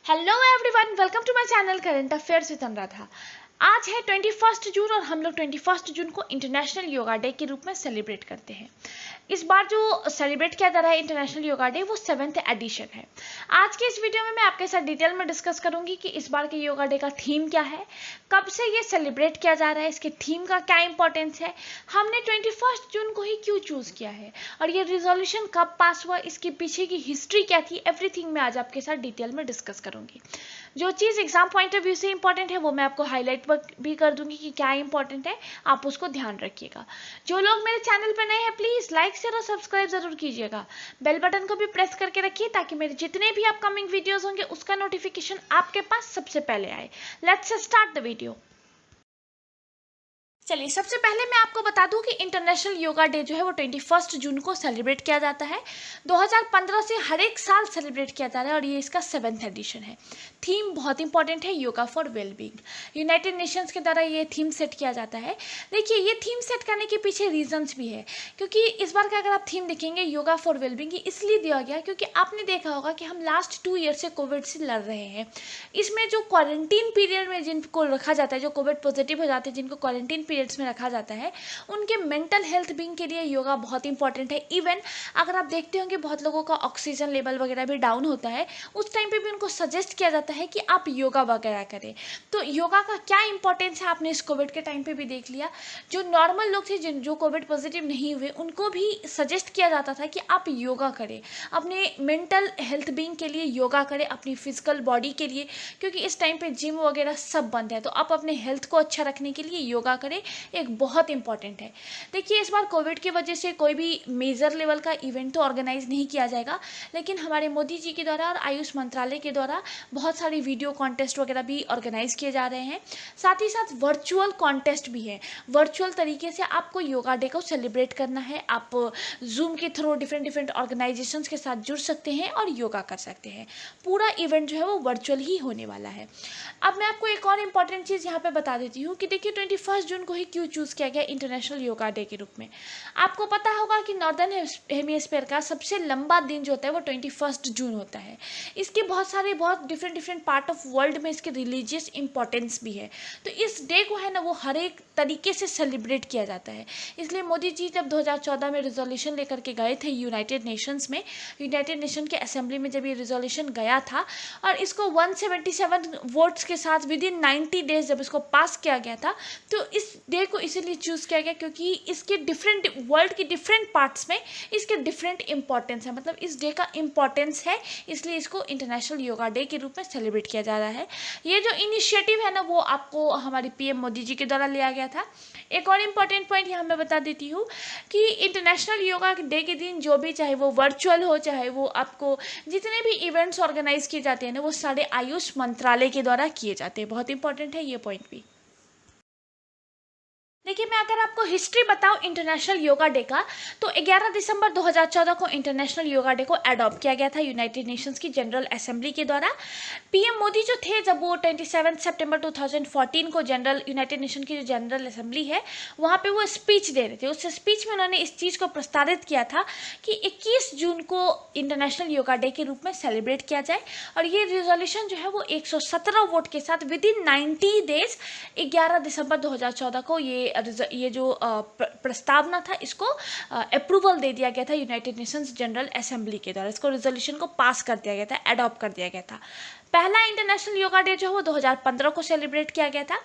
Hello everyone, welcome to my channel current affairs with Anuradha. आज है 21 जून और हम लोग 21 जून को इंटरनेशनल योगा डे के रूप में सेलिब्रेट करते हैं। इस बार जो सेलिब्रेट किया जा रहा है इंटरनेशनल योगा डे वो 7th एडिशन है। आज के इस वीडियो में मैं आपके साथ डिटेल में डिस्कस करूंगी कि इस बार के योगा डे का थीम क्या है, कब से ये सेलिब्रेट किया जा रहा है, इसके थीम का क्या इंपॉर्टेंस है, हमने 21 जून को ही क्यों चूज किया है और ये रिजोल्यूशन कब पास हुआ, इसके पीछे की हिस्ट्री क्या थी, एवरीथिंग मैं आज आपके साथ डिटेल में डिस्कस करूंगी। जो चीज़ एग्जाम पॉइंट ऑफ व्यू से इंपॉर्टेंट है वो मैं आपको हाईलाइट भी कर दूंगी कि क्या इंपॉर्टेंट है, आप उसको ध्यान रखिएगा। जो लोग मेरे चैनल पर नए हैं प्लीज लाइक शेयर और सब्सक्राइब जरूर कीजिएगा। बेल बटन को भी प्रेस करके रखिए ताकि मेरे जितने भी अपकमिंग वीडियोस होंगे उसका नोटिफिकेशन आपके पास सबसे पहले आए। Let's start the video. चलिए, सबसे पहले मैं आपको बता दूं कि इंटरनेशनल योगा डे जो है वो 21 जून को सेलिब्रेट किया जाता है। 2015 से हर एक साल सेलिब्रेट किया जा रहा है और ये इसका 7th एडिशन है। थीम बहुत इंपॉर्टेंट है, yoga for wellbeing. United Nations के द्वारा ये थीम सेट किया जाता है। देखिए, ये थीम सेट करने के पीछे रीजंस भी है, क्योंकि इस बार का अगर आप थीम देखेंगे योगा फॉर वेलबींग इसलिए दिया गया क्योंकि आपने देखा होगा कि हम लास्ट 2 ईयर से कोविड से लड़ रहे हैं। इसमें जो क्वारंटीन पीरियड में जिनको रखा जाता है, जो कोविड पॉजिटिव हो जाते हैं, जिनको क्वारंटीन पीरियड्स में रखा जाता है, उनके मेंटल हेल्थ बीइंग के लिए योगा बहुत इंपॉर्टेंट है। इवन अगर आप देखते होंगे बहुत लोगों का ऑक्सीजन लेवल वगैरह भी डाउन होता है, उस टाइम पे भी उनको सजेस्ट किया जाता है कि आप योगा वगैरह करें। तो योगा का क्या इंपॉर्टेंस है आपने इस कोविड के टाइम पे भी देख लिया। जो नॉर्मल लोग थे, जो कोविड पॉजिटिव नहीं हुए, उनको भी सजेस्ट किया जाता था कि आप योगा करें, अपने मेंटल हेल्थ बीइंग के लिए योगा करें, अपनी फिजिकल बॉडी के लिए, क्योंकि इस टाइम पे जिम वगैरह सब बंद है। तो आप अपने हेल्थ को अच्छा रखने के लिए योगा करें, एक बहुत इंपॉर्टेंट है। देखिए, इस बार कोविड की वजह से कोई भी मेजर लेवल का इवेंट तो ऑर्गेनाइज नहीं किया जाएगा, लेकिन हमारे मोदी जी के द्वारा और आयुष मंत्रालय के द्वारा बहुत सारी वीडियो कॉन्टेस्ट वगैरह भी ऑर्गेनाइज किए जा रहे हैं। साथ ही साथ वर्चुअल कॉन्टेस्ट भी है। वर्चुअल तरीके से आपको योगा डे को सेलिब्रेट करना है, आप जूम के थ्रू डिफरेंट ऑर्गेनाइजेशंस के साथ जुड़ सकते हैं और योगा कर सकते हैं। पूरा इवेंट जो है वो वर्चुअल ही होने वाला है। अब मैं आपको एक और इम्पॉर्टेंट चीज़ यहाँ पे बता देती हूँ कि देखिए 21 जून को ही क्यों चूज़ किया गया इंटरनेशनल योगा डे के रूप में। आपको पता होगा कि नॉर्दर्न हेमिस्फीयर का सबसे लंबा दिन जो होता है वो 21 जून होता है। इसके बहुत डिफरेंट पार्ट ऑफ वर्ल्ड में इसके रिलीजियस इंपॉर्टेंस भी है। तो इस डे को है ना वो हर एक तरीके से सेलिब्रेट किया जाता है। इसलिए मोदी जी जब 2014 में रिजोल्यूशन लेकर के गए थे यूनाइटेड नेशंस में, यूनाइटेड नेशन के असेंबली में जब ये रिजोल्यूशन गया था और इसको 177 वोट्स के साथ विद इन 90 डेज जब इसको पास किया गया था, तो इस डे को इसीलिए चूज़ किया गया क्योंकि इसके डिफरेंट वर्ल्ड की डिफरेंट पार्ट्स में इसके डिफरेंट इंपॉर्टेंस है। मतलब इस डे का इंपॉर्टेंस है, इसलिए इसको इंटरनेशनल योगा डे के रूप में सेलिब्रेट किया जा रहा है। ये जो इनिशिएटिव है ना वो आपको हमारी पीएम मोदी जी के द्वारा लिया गया था। एक और इम्पॉर्टेंट पॉइंट यहाँ मैं बता देती हूँ कि इंटरनेशनल योगा डे के दिन जो भी, चाहे वो वर्चुअल हो, चाहे वो आपको जितने भी इवेंट्स ऑर्गेनाइज किए जाते हैं ना वो सारे आयुष मंत्रालय के द्वारा किए जाते हैं। बहुत इंपॉर्टेंट है ये पॉइंट भी। देखिए, मैं अगर आपको हिस्ट्री बताऊं इंटरनेशनल योगा डे का, तो 11 दिसंबर 2014 को इंटरनेशनल योगा डे को अडॉप्ट किया गया था यूनाइटेड नेशंस की जनरल असेंबली के द्वारा। पीएम मोदी जो थे, जब वो 27 सितंबर 2014 को यूनाइटेड नेशन की जो जनरल असेंबली है वहाँ पे वो स्पीच दे रहे थे। उस स्पीच में उन्होंने इस चीज़ को प्रस्तावित किया था कि 21 जून को इंटरनेशनल योगा डे के रूप में सेलिब्रेट किया जाए और ये रिजोल्यूशन जो है वो 117 वोट के साथ विद इन 90 डेज 11 दिसंबर 2014 को ये जो प्रस्तावना था इसको अप्रूवल दे दिया गया था यूनाइटेड नेशंस जनरल असेंबली के द्वारा। इसको रिजोल्यूशन को पास कर दिया गया था, अडॉप्ट कर दिया गया था। पहला इंटरनेशनल योगा डे जो है वो 2015 को सेलिब्रेट किया गया था।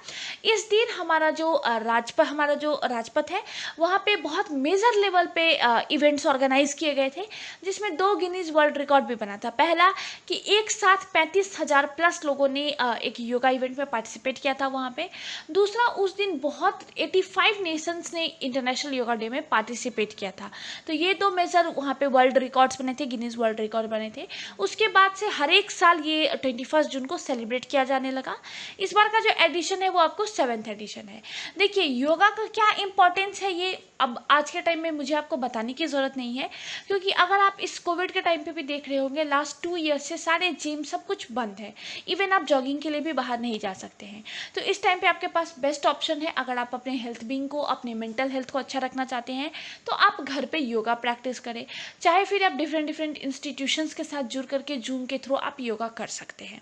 इस दिन हमारा जो राजपथ है वहाँ पे बहुत मेजर लेवल पे इवेंट्स ऑर्गेनाइज किए गए थे, जिसमें 2 गिनीज वर्ल्ड रिकॉर्ड भी बना था। पहला कि एक साथ 35,000 प्लस लोगों ने एक योगा इवेंट में पार्टिसिपेट किया था वहाँ पे। दूसरा, उस दिन बहुत 85 नेशंस ने इंटरनेशनल योगा डे में पार्टिसिपेट किया था। तो ये 2 मेजर वहाँ पे वर्ल्ड रिकॉर्ड्स बने थे, गिनीज वर्ल्ड रिकॉर्ड बने थे। उसके बाद से हर एक साल ये 21 जून को सेलिब्रेट किया जाने लगा। इस बार का जो एडिशन है वो आपको 7th एडिशन है। देखिए, योगा का क्या इंपॉर्टेंस है ये अब आज के टाइम में मुझे आपको बताने की ज़रूरत नहीं है, क्योंकि अगर आप इस कोविड के टाइम पे भी देख रहे होंगे, लास्ट 2 ईयर से सारे जिम सब कुछ बंद है। इवन आप जॉगिंग के लिए भी बाहर नहीं जा सकते हैं। तो इस टाइम पे आपके पास बेस्ट ऑप्शन है, अगर आप अपने हेल्थ बीइंग को, अपने मेंटल हेल्थ को अच्छा रखना चाहते हैं, तो आप घर पे योगा प्रैक्टिस करें। चाहे फिर आप डिफरेंट इंस्टीट्यूशंस के साथ जुड़ करके जूम के थ्रू आप योगा कर सकते हैं।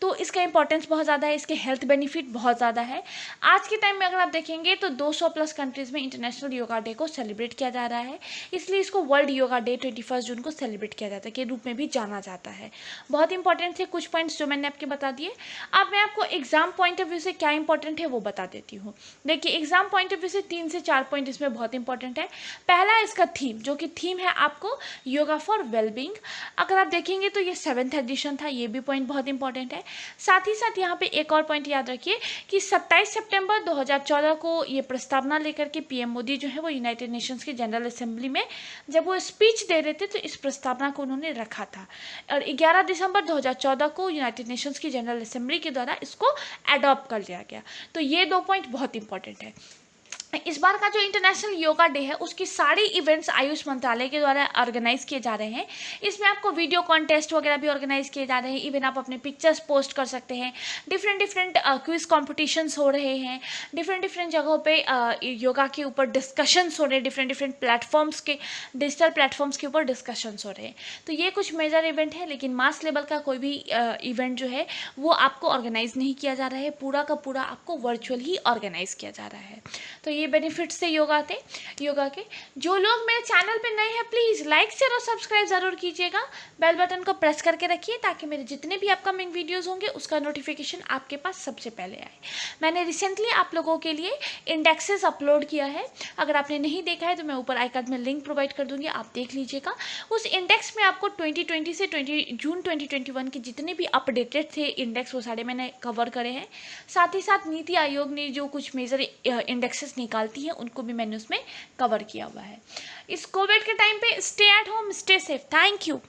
तो इसका इंपॉर्टेंस बहुत ज़्यादा है, इसके हेल्थ बेनिफिट बहुत ज़्यादा है। आज के टाइम में अगर आप देखेंगे तो 200 प्लस कंट्रीज़ में इंटरनेशनल योगा डे को सेलिब्रेट किया जा रहा है, इसलिए इसको वर्ल्ड योगा डे 21 जून को सेलिब्रेट किया जाता है के रूप में भी जाना जाता है। बहुत इंपॉर्टेंट थे कुछ पॉइंट्स जो मैंने आपके बता दिए। अब मैं आपको एग्जाम पॉइंट ऑफ व्यू से क्या इंपॉर्टेंट है वो बता देती हूँ। देखिए, एग्जाम पॉइंट ऑफ व्यू से 3 से 4 पॉइंट इसमें बहुत इंपॉर्टेंट है। पहला है इसका थीम, जो कि थीम है आपको योगा फॉर वेलबींग। अगर आप देखेंगे तो ये 7th एडिशन था, ये भी पॉइंट बहुत इंपॉर्टेंट है। साथ ही साथ यहाँ पे एक और पॉइंट याद रखिए कि 27 सितंबर 2014 को ये प्रस्तावना लेकर के पीएम मोदी जो है वो यूनाइटेड नेशंस की जनरल असेंबली में जब वो स्पीच दे रहे थे तो इस प्रस्तावना को उन्होंने रखा था, और 11 दिसंबर 2014 को यूनाइटेड नेशंस की जनरल असेंबली के द्वारा इसको एडॉप्ट कर लिया गया। तो ये 2 पॉइंट बहुत इंपॉर्टेंट है। इस बार का जो इंटरनेशनल योगा डे है उसकी सारी इवेंट्स आयुष मंत्रालय के द्वारा ऑर्गेनाइज किए जा रहे हैं। इसमें आपको वीडियो कॉन्टेस्ट वगैरह भी ऑर्गेनाइज किए जा रहे हैं। इवन आप अपने पिक्चर्स पोस्ट कर सकते हैं। डिफरेंट क्विज कॉम्पिटिशन्स हो रहे हैं। डिफरेंट जगहों पे योगा के ऊपर डिस्कशंस हो रहे हैं। डिफरेंट प्लेटफॉर्म्स के, डिजिटल प्लेटफॉर्म्स के ऊपर डिस्कशंस हो रहे हैं। तो ये कुछ मेजर इवेंट है, लेकिन मास लेवल का कोई भी इवेंट जो है वो आपको ऑर्गेनाइज नहीं किया जा रहा है। पूरा का पूरा आपको वर्चुअल ही ऑर्गेनाइज किया जा रहा है। तो ये बेनिफिट्स थे योगा के। जो लोग मेरे चैनल पे नए हैं, प्लीज़ लाइक शेयर और सब्सक्राइब ज़रूर कीजिएगा। बेल बटन को प्रेस करके रखिए ताकि मेरे जितने भी अपकमिंग वीडियोस होंगे उसका नोटिफिकेशन आपके पास सबसे पहले आए। मैंने रिसेंटली आप लोगों के लिए इंडेक्सेस अपलोड किया है। अगर आपने नहीं देखा है तो मैं ऊपर आई कार्ड में लिंक प्रोवाइड कर दूंगी, आप देख लीजिएगा। उस इंडेक्स में आपको 2020 से जून 2021 के जितने भी अपडेटेड थे इंडेक्स वो सारे मैंने कवर करे हैं। साथ ही साथ नीति आयोग ने जो कुछ मेजर इंडेक्सेस निकालती है उनको भी मैंने उसमें कवर किया हुआ है। इस कोविड के टाइम पे stay at home, stay safe. Thank you.